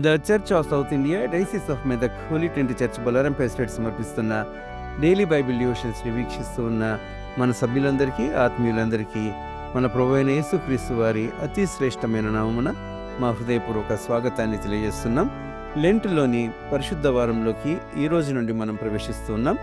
The church of south India diocese of Medak holy trinity church బొల్లారంపై state సమర్పిస్తున్న daily bible డివోషన్స్ని వీక్షిస్తూ ఉన్న మన సభ్యులందరికీ, ఆత్మీయులందరికీ మన ప్రభువైన యేసుక్రీస్తు వారి అతి శ్రేష్టమైన నామమున మా హృదయపూర్వక స్వాగతాన్ని తెలియజేస్తున్నాం. లెంట్లోని పరిశుద్ధ వారంలోకి ఈ రోజు నుండి మనం ప్రవేశిస్తూ ఉన్నాం.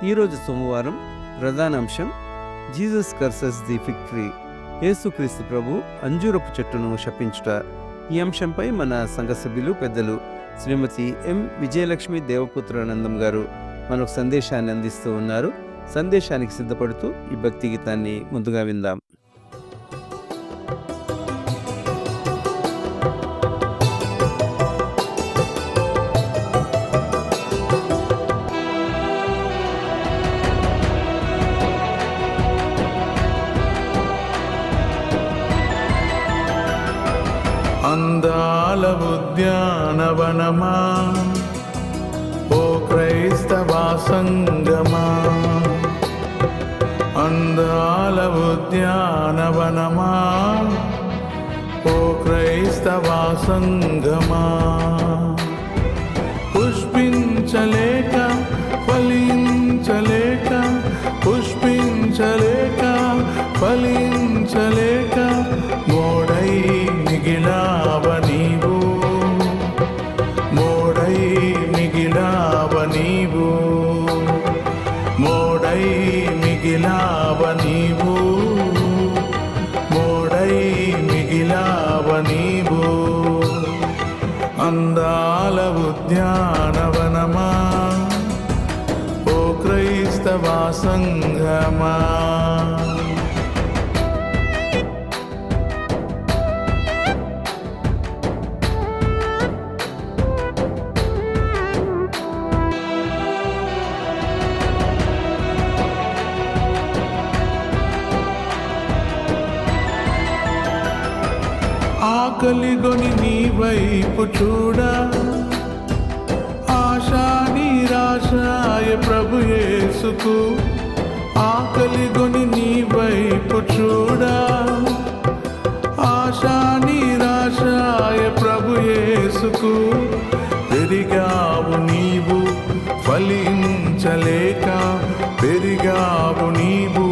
ఈరోజు సోమవారం ప్రధాన అంశం Jesus curses the fig tree. యేసుక్రీస్తు ప్రభు అంజూరపు చెట్టును శపించుట. ఈ అంశంపై మన సంఘ సభ్యులు పెద్దలు శ్రీమతి ఎం విజయలక్ష్మి దేవపుత్రానందం గారు మనకు సందేశాన్ని అందిస్తూ ఉన్నారు. సందేశానికి సిద్ధపడుతూ ఈ భక్తి గీతాన్ని ముందుగా విందాం. అందాల ఉద్యానవనమా, ఓ క్రైస్తవ సంగమా. అందాల ఉద్యానవనమా, ఓ క్రైస్తవ సంగమా. పుష్పించలేక ఫలించలేక, పుష్పించలేక ఫలించలేక మోడై మిగిలావ నీవు, మోడై మిగిలావ నీవు, మోడై మిగిలావ నీవు, మోడై మిగిలావ నీవు. అందాల ఉద్యానవనమా, ఓ క్రైస్తవ సంఘమా. ఆకలిగొని నీ వైపు చూడా, ఆశా నిరాశాయ ప్రభు యేసుకు. ఆకలిగొని నీ వైపు చూడా, ఆశా నిరాశాయ ప్రభు యేసుకు. పెరిగావు నీవు ఫలించలేక, పెరిగావు నీవు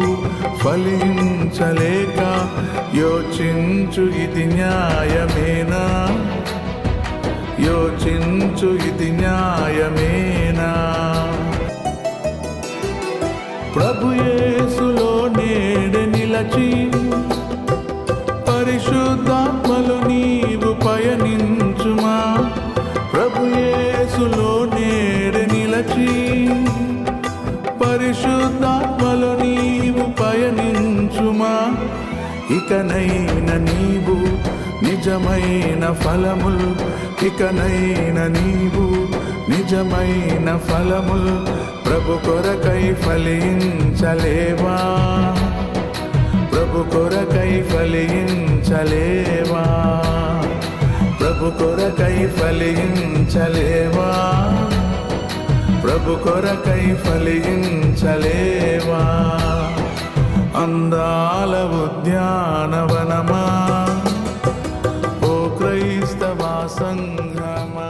ఫలించలేక. యోచించు ఇది న్యాయమేనా, యోచించు ఇది న్యాయమేనా. ప్రభు యేసులో నేడు నిలచి, పరిశుద్ధాత్మలో నీవు పయనించుమా. ప్రభు యేసులో నేడు నిలచి, పరిశుద్ధాత్మలో నీవు పయనించుమా. ఇకనైన నీవు నిజమైన ఫలములు, ఇకనైన నీవు నిజమైన ఫలములు. ప్రభు కొరకై ఫలించలేవా, ప్రభు కొరకై ఫలించలేవా, ప్రభు కొరకై ఫలించలేవా, ప్రభు కొరకై ఫలించలేవా. అందాల ఉద్యానవనమా, ఓ క్రైస్తవ సంఘమా.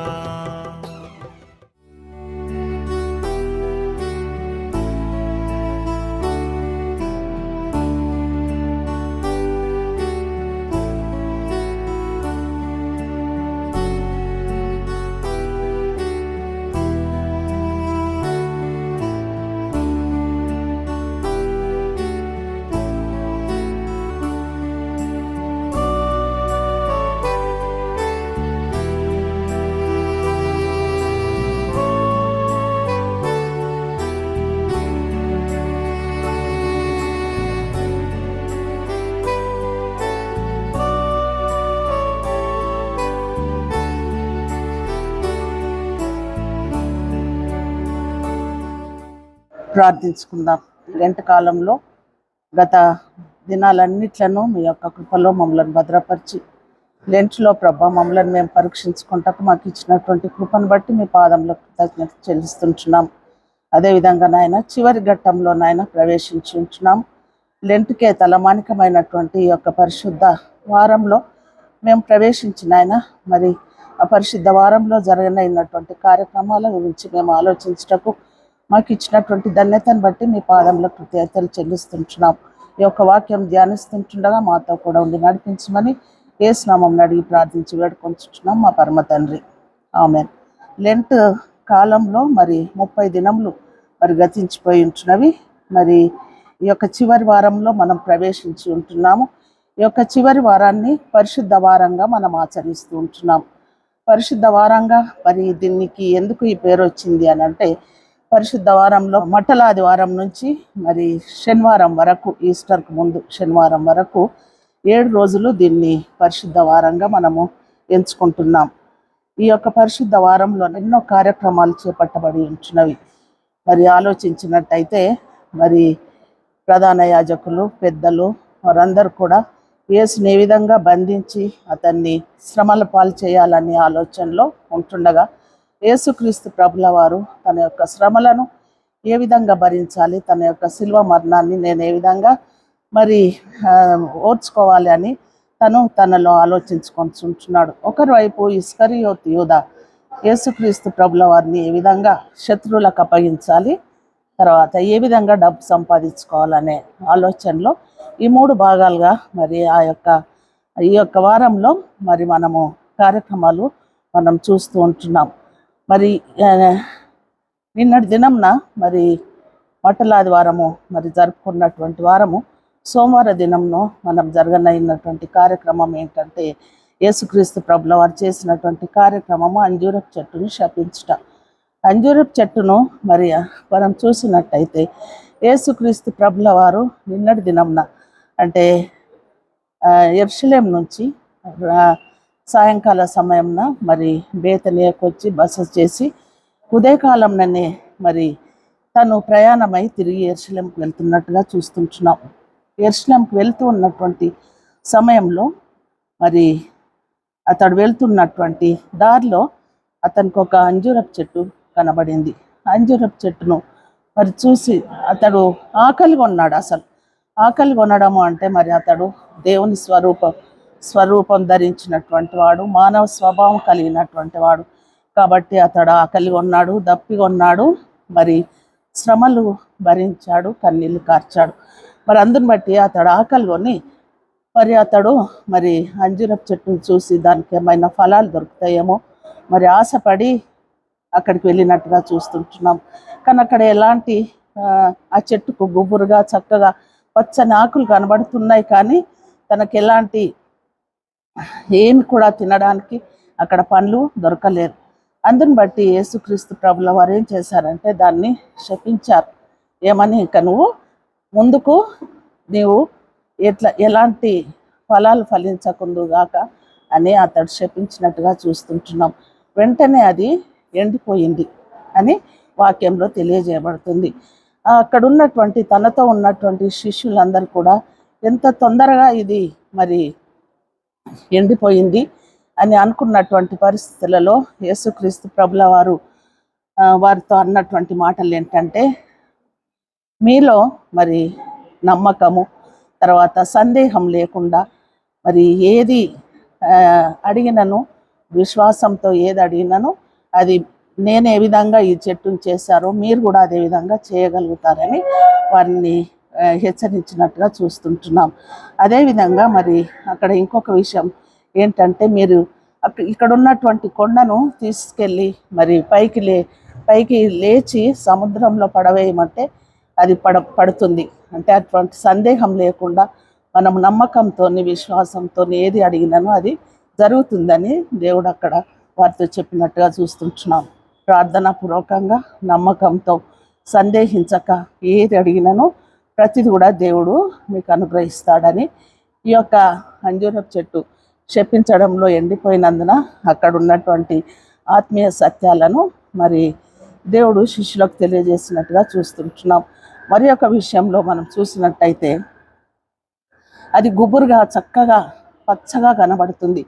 ప్రార్థించుకుందాం. లెంట్ కాలంలో గత దినాలన్నిట్లను మీ యొక్క కృపలో మమ్మల్ని భద్రపరిచి, లెంట్లో ప్రభా మమ్మల్ని మేము పరీక్షించుకుంటకు మాకు ఇచ్చినటువంటి కృపను బట్టి మీ పాదంలో కృతజ్ఞత చెల్లిస్తుంటున్నాం. అదేవిధంగా నాయన చివరి ఘట్టంలో నాయన ప్రవేశించి ఉంటున్నాం. లెంట్కే తలమానికమైనటువంటి ఈ యొక్క పరిశుద్ధ వారంలో మేము ప్రవేశించిన ఆయన మరి ఆ పరిశుద్ధ వారంలో జరగనైనటువంటి కార్యక్రమాల గురించి మేము ఆలోచించటకు మాకు ఇచ్చినటువంటి ధన్యతను బట్టి మీ పాదంలో కృతజ్ఞతలు చెల్లిస్తుంటున్నాం. ఈ యొక్క వాక్యం ధ్యానిస్తుంటుండగా మాతో కూడా ఉండి నడిపించమని యేసు నామమున అడిగి ప్రార్థించి వేడుకొంచుతున్నాం మా పరమ తండ్రి. ఆమేన్. లెంట్ కాలంలో మరి 30 దినములు మరి గతించిపోయి ఉంటున్నవి. మరి ఈ యొక్క చివరి వారంలో మనం ప్రవేశించి ఉంటున్నాము. ఈ యొక్క చివరి వారాన్ని పరిశుద్ధ వారంగా మనం ఆచరిస్తూ ఉంటున్నాం. పరిశుద్ధ వారంగా మరి దీనికి ఎందుకు ఈ పేరు వచ్చింది అని అంటే, పరిశుద్ధ వారంలో మట్టల ఆదివారం నుంచి మరి శనివారం వరకు, ఈస్టర్కు ముందు శనివారం వరకు 7 రోజులు దీన్ని పరిశుద్ధ వారంగా మనము ఎంచుకుంటున్నాం. ఈ యొక్క పరిశుద్ధ వారంలో ఎన్నో కార్యక్రమాలు చేపట్టబడి ఉంటున్నవి. మరి ఆలోచించినట్టయితే మరి ప్రధాన యాజకులు, పెద్దలు వారందరూ కూడా యేసుని ఏ విధంగా బంధించి అతన్ని శ్రమల పాలు చేయాలనే ఆలోచనలో ఉంటుండగా, యేసుక్రీస్తు ప్రభుల వారు తన యొక్క శ్రమలను ఏ విధంగా భరించాలి, తన యొక్క శిలువ మరణాన్ని నేను ఏ విధంగా మరి ఓర్చుకోవాలి అని తనలో ఆలోచించుకుంటున్నాడు. ఒకరి వైపు ఇస్కరియోతు యూదా యేసుక్రీస్తు ప్రభుల వారిని ఏ విధంగా శత్రువులకు అప్పగించాలి, తర్వాత ఏ విధంగా డబ్బు సంపాదించుకోవాలనే ఆలోచనలో ఈ 3 భాగాలుగా మరి ఈ యొక్క వారంలో మరి మనము కార్యక్రమాలు మనం చూస్తూ ఉంటున్నాం. మరి నిన్నటి దినంన మరి మట్టల ఆదివారము మరి జరుపుకున్నటువంటి వారము సోమవార దినంలో మనం జరగనైనటువంటి కార్యక్రమం ఏంటంటే, యేసుక్రీస్తు ప్రభుల వారు చేసినటువంటి కార్యక్రమము అంజూరపు చెట్టును శపించుట. అంజూరపు చెట్టును మరి మనం చూసినట్టయితే యేసుక్రీస్తు ప్రభుల వారు నిన్నటి దినంన అంటే యెరూషలేం నుంచి సాయంకాల సమయంన మరి బేతనియాకు వచ్చి బస చేసి ఉదయకాలంలోనే మరి తను ప్రయాణమై తిరిగి యెరూషలేంకి వెళ్తున్నట్టుగా చూస్తుంటున్నాం. యెరూషలేంకి వెళ్తూ ఉన్నటువంటి సమయంలో మరి అతడు వెళ్తున్నటువంటి దారిలో అతనికి ఒక అంజూరపు చెట్టు కనబడింది. అంజూరపు చెట్టును మరి చూసి అతడు ఆకలిగా ఉన్నాడు. అసలు ఆకలి కొనడము అంటే మరి అతడు దేవుని స్వరూపం ధరించినటువంటి వాడు, మానవ స్వభావం కలిగినటువంటి వాడు కాబట్టి అతడు ఆకలి కొన్నాడు, దప్పిగా ఉన్నాడు, మరి శ్రమలు భరించాడు, కన్నీళ్లు కార్చాడు. మరి అందుని బట్టి అతడు ఆకలి కొని మరి అతడు మరి అంజూరపు చెట్టును చూసి దానికి ఏమైనా ఫలాలు దొరుకుతాయేమో మరి ఆశపడి అక్కడికి వెళ్ళినట్టుగా చూస్తుంటున్నాం. కానీ అక్కడ ఎలాంటి ఆ చెట్టుకు గుబురుగా చక్కగా పచ్చని ఆకులు కనబడుతున్నాయి, కానీ తనకు ఎలాంటి ఏమి కూడా తినడానికి అక్కడ పండ్లు దొరకలేదు. అందుని బట్టి యేసుక్రీస్తు ప్రభుల వారు ఏం చేశారంటే దాన్ని శపించారు. ఏమని, ఇక నువ్వు ముందుకు నీవు ఎలాంటి ఫలాలు ఫలించకుందుగాక అని అతడు శపించినట్టుగా చూస్తుంటున్నాం. వెంటనే అది ఎండిపోయింది అని వాక్యంలో తెలియజేయబడుతుంది. అక్కడ ఉన్నటువంటి తనతో ఉన్నటువంటి శిష్యులందరూ కూడా ఎంత తొందరగా ఇది మరి ఎండిపోయింది అని అనుకున్నటువంటి పరిస్థితులలో యేసుక్రీస్తు ప్రభుల వారు వారితో అన్నటువంటి మాటలు ఏంటంటే, మీలో మరి నమ్మకము, తర్వాత సందేహం లేకుండా మరి ఏది అడిగినను విశ్వాసంతో ఏది అడిగినను అది నేను ఏ విధంగా ఈ చెట్టును చేశారో మీరు కూడా అదే విధంగా చేయగలుగుతారని వారిని హెచ్చరించినట్టుగా చూస్తుంటున్నాం. అదేవిధంగా మరి అక్కడ ఇంకొక విషయం ఏంటంటే, మీరు ఇక్కడ ఉన్నటువంటి కొండను తీసుకెళ్ళి మరి పైకి లేచి సముద్రంలో పడవేయమంటే అది పడుతుంది. అంటే అటువంటి సందేహం లేకుండా మనం నమ్మకంతో విశ్వాసంతో ఏది అడిగినానో అది జరుగుతుందని దేవుడు అక్కడ వారితో చెప్పినట్టుగా చూస్తుంటున్నాం. ప్రార్థనా పూర్వకంగా నమ్మకంతో సందేహించక ఏది అడిగినానో ప్రతిది కూడా దేవుడు మీకు అనుగ్రహిస్తాడని ఈ యొక్క అంజూరపు చెట్టు శపించడంలో ఎండిపోయినందున అక్కడ ఉన్నటువంటి ఆత్మీయ సత్యాలను మరి దేవుడు శిష్యులకు తెలియజేసినట్టుగా చూస్తుంటున్నాం. మరి ఒక విషయంలో మనం చూసినట్టయితే అది గుబురుగా చక్కగా పచ్చగా కనబడుతుంది.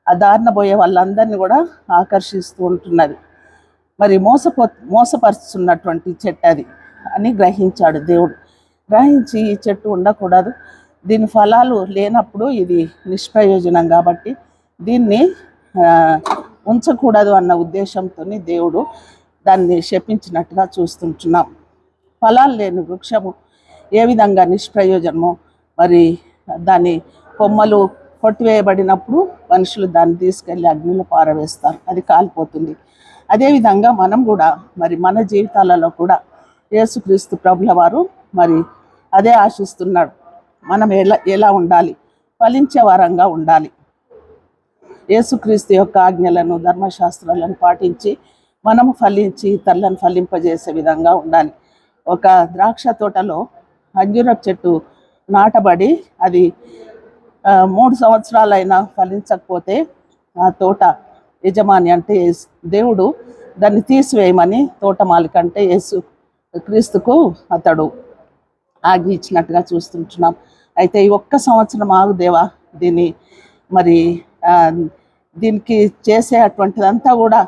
ఆ దారిన పోయే వాళ్ళందరినీ కూడా ఆకర్షిస్తూ ఉంటున్నది. మరి మోసపరుస్తున్నటువంటి చెట్టు అది అని గ్రహించాడు దేవుడు. గ్రహించి ఈ చెట్టు ఉండకూడదు, దీని ఫలాలు లేనప్పుడు ఇది నిష్ప్రయోజనం కాబట్టి దీన్ని ఉంచకూడదు అన్న ఉద్దేశంతో దేవుడు దాన్ని శపించినట్టుగా చూస్తుంటున్నాం. ఫలాలు లేని వృక్షము ఏ విధంగా నిష్ప్రయోజనమో, మరి దాని కొమ్మలు కొట్టివేయబడినప్పుడు మనుషులు దాన్ని తీసుకెళ్ళి అగ్నిలో పారవేస్తారు, అది కాలిపోతుంది. అదేవిధంగా మనం కూడా మరి మన జీవితాలలో కూడా యేసుక్రీస్తు ప్రభుల వారు మరి అదే ఆశిస్తున్నాడు. మనం ఎలా ఉండాలి? ఫలించే వారంగా ఉండాలి. యేసుక్రీస్తు యొక్క ఆజ్ఞలను, ధర్మశాస్త్రాలను పాటించి మనము ఫలించి ఇతరులను ఫలింపజేసే విధంగా ఉండాలి. ఒక ద్రాక్ష తోటలో అంజూరపు చెట్టు నాటబడి అది 3 సంవత్సరాలైనా ఫలించకపోతే ఆ తోట యజమాని అంటే దేవుడు దాన్ని తీసివేయమని తోటమాలిక అంటే యేసు క్రీస్తుకు అతడు ఆజ్ఞ ఇచ్చినట్టుగా చూస్తుంటున్నాం. అయితే ఈ 1 సంవత్సరం ఆగు దేవా, దీనికి చేసే అటువంటిదంతా కూడా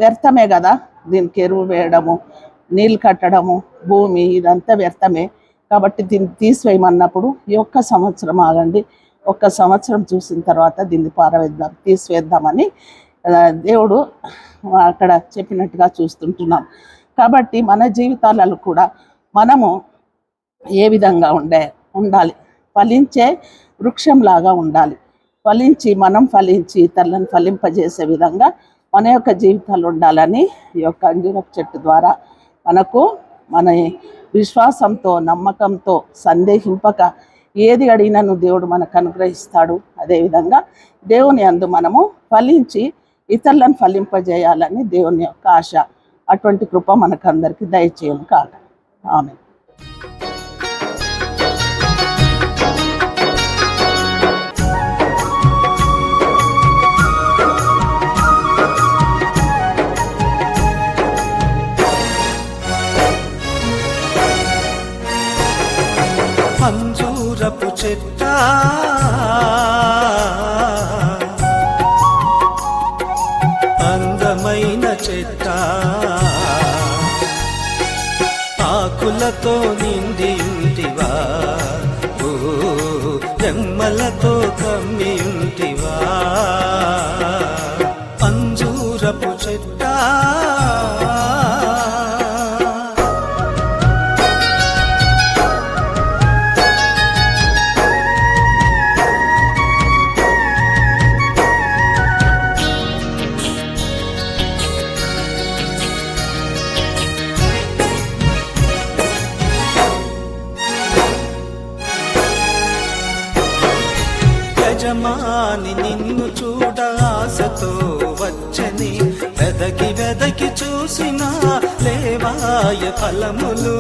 వ్యర్థమే కదా. దీనికి ఎరువు వేయడము, నీళ్ళు కట్టడము, భూమి ఇదంతా వ్యర్థమే. కాబట్టి దీన్ని తీసివేయమన్నప్పుడు ఈ 1 సంవత్సరం ఆగండి, 1 సంవత్సరం చూసిన తర్వాత దీన్ని తీసివేద్దామని దేవుడు అక్కడ చెప్పినట్టుగా చూస్తుంటున్నాం. కాబట్టి మన జీవితాలలో కూడా మనము ఏ విధంగా ఉండాలి? ఫలించే వృక్షంలాగా ఉండాలి. మనం ఫలించి ఇతరులను ఫలింపజేసే విధంగా మన యొక్క జీవితాలు ఉండాలని ఈ యొక్క అంజూరపు చెట్టు ద్వారా మన విశ్వాసంతో, నమ్మకంతో, సందేహింపక ఏది అడిగినను దేవుడు మనకు అనుగ్రహిస్తాడు. అదేవిధంగా దేవుని యందు మనము ఫలించి ఇతరులను ఫలింపజేయాలని దేవుని యొక్క ఆశ. అటువంటి కృప మనకందరికీ దయచేయను కాక. ఆమేన్. అంజూరపు చెట్ట అందమైన చెట్ట, ఆకులతో నిండి ఉంటివా, రెమ్మలతో కమ్మి ఉంటివా. అంజూరపు చెట్ట యజమాని నిన్ను చూడ ఆశతో వచ్చని, వెదకి చూసిన లేవాయ ఫలములు.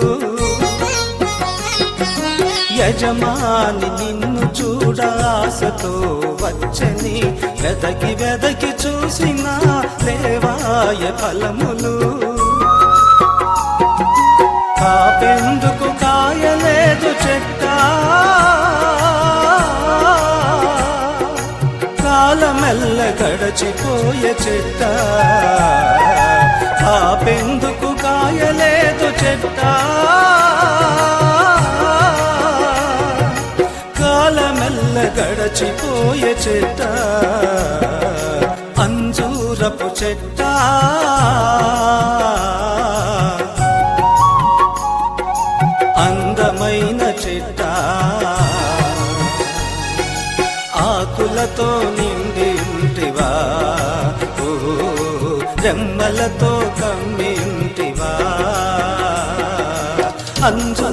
యజమాని నిన్ను చూడ ఆశతో వచ్చని, వెదకి చూసిన లేవాయ ఫలములు. కాపెందుకు కాయలేదు చెట్ట, కాలమెల్ల గడచిపోయే చెట్ట. కాపెందుకు కాయలేదు చెట్ట, కాలమెల్ల గడచిపోయే చెట్ట. అంజూరపు చెట్ట అందమైన చెట్ట, ఆకులతో నిండి ఉంటివా, రెమ్మలతో కమ్మి ఉంటివా. అంజు